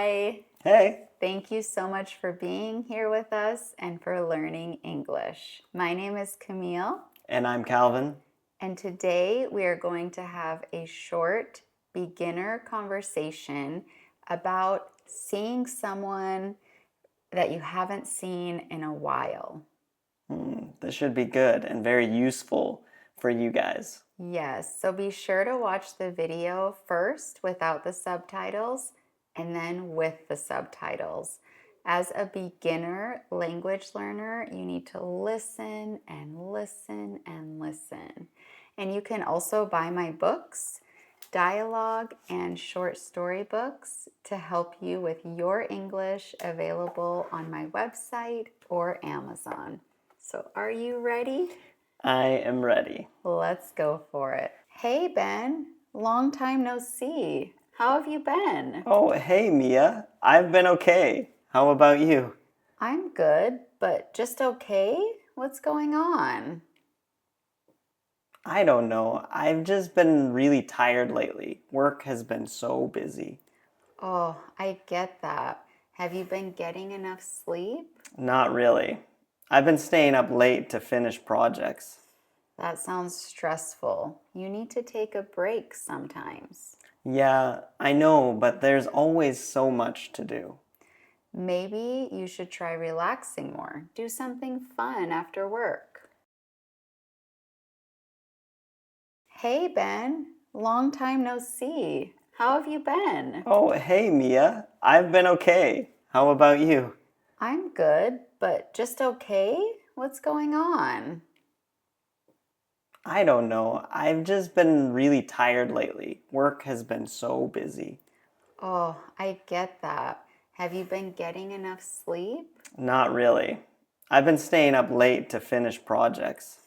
Hi. Hey, Thank you so much for being here with us and for learning English. My name is Camille, and I'm Calvin. and today we are going to have a short beginner conversation about seeing someone that you haven't seen in a while. This should be good and very useful for you guys. Yes, so be sure to watch the video first without the subtitles and then with the subtitles. As a beginner language learner, you need to listen and listen and listen. And you can also buy my books, dialogue and short story books to help you with your English, available on my website or Amazon. So are you ready? I am ready. Let's go for it. Hey, Ben. Long time no see. How have you been? Oh, hey, Mia. I've been okay. How about you? I'm good, but just okay? What's going on? I don't know. I've just been really tired lately. Work has been so busy. Oh, I get that. Have you been getting enough sleep? Not really. I've been staying up late to finish projects. That sounds stressful. You need to take a break sometimes. Yeah, I know, but there's always so much to do. Maybe you should try relaxing more. Do something fun after work. Hey, Ben. Long time no see. How have you been? Oh, hey, Mia. I've been okay. How about you? I'm good, but just okay? What's going on? I don't know. I've just been really tired lately. Work has been so busy. Oh, I get that. Have you been getting enough sleep? Not really. I've been staying up late to finish projects.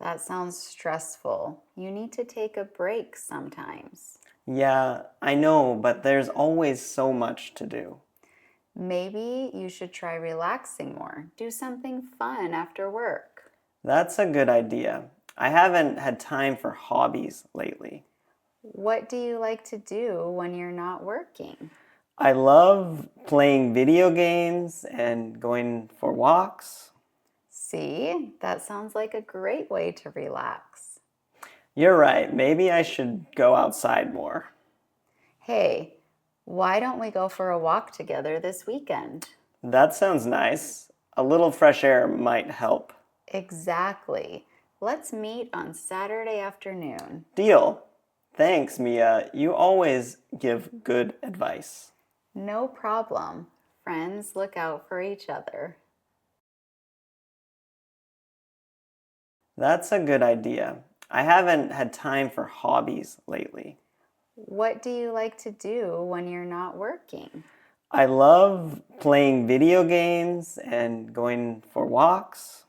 That sounds stressful. You need to take a break sometimes. Yeah, I know, but there's always so much to do. Maybe you should try relaxing more. Do something fun after work. That's a good idea. I haven't had time for hobbies lately. What do you like to do when you're not working? I love playing video games and going for walks. See, that sounds like a great way to relax. You're right, maybe I should go outside more. Hey, why don't we go for a walk together this weekend? That sounds nice. A little fresh air might help. Exactly. Let's meet on Saturday afternoon. Deal. Thanks, Mia. You always give good advice. No problem. Friends look out for each other. That's a good idea. I haven't had time for hobbies lately. What do you like to do when you're not working? I love playing video games and going for walks.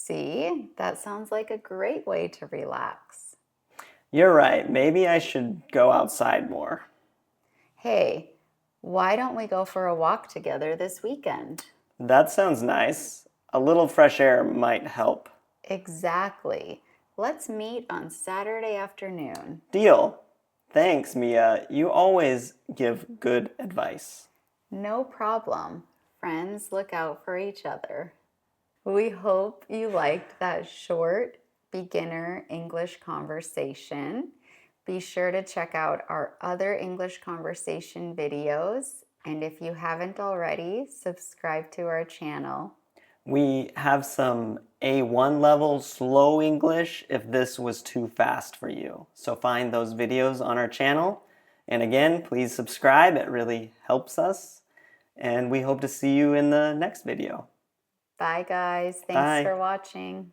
See, that sounds like a great way to relax. You're right, maybe I should go outside more. Hey, why don't we go for a walk together this weekend? That sounds nice. A little fresh air might help. Exactly. Let's meet on Saturday afternoon. Deal. Thanks, Mia. You always give good advice. No problem. Friends look out for each other. We hope you liked that short beginner English conversation. Be sure to check out our other English conversation videos. And if you haven't already, subscribe to our channel. We have some A1 level slow English if this was too fast for you. So find those videos on our channel. And again, please subscribe. It really helps us. And we hope to see you in the next video. Bye, guys. Thanks Bye. for watching.